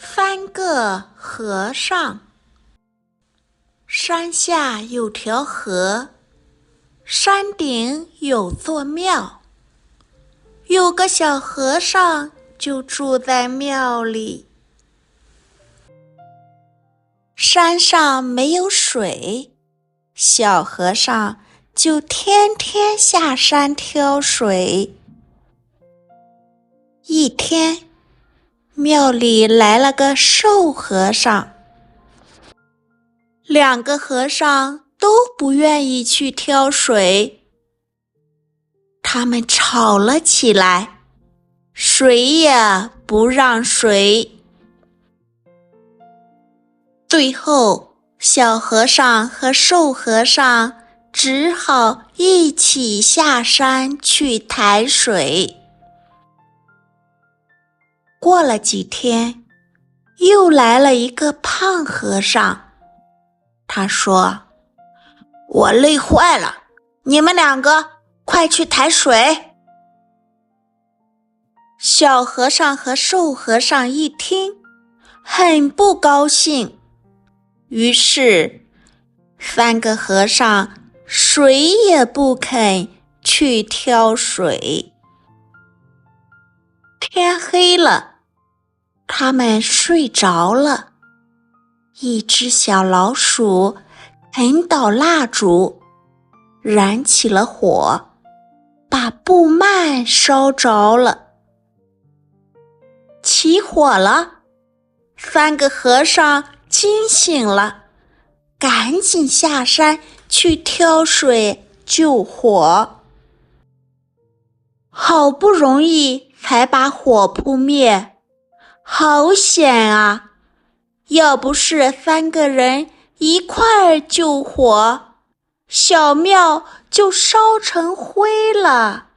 三个和尚。山下有条河，山顶有座庙，有个小和尚就住在庙里。山上没有水，小和尚就天天下山挑水。一天，庙里来了个瘦和尚，两个和尚都不愿意去挑水，他们吵了起来，谁也不让谁。最后，小和尚和瘦和尚只好一起下山去抬水。过了几天，又来了一个胖和尚，他说：“我累坏了，你们两个快去抬水。”小和尚和瘦和尚一听，很不高兴，于是三个和尚谁也不肯去挑水。天黑了，他们睡着了。一只小老鼠啃倒蜡烛，燃起了火，把布幔烧着了。起火了，三个和尚惊醒了，赶紧下山去挑水救火。好不容易才把火扑灭，好险啊！要不是三个人一块儿救火，小庙就烧成灰了。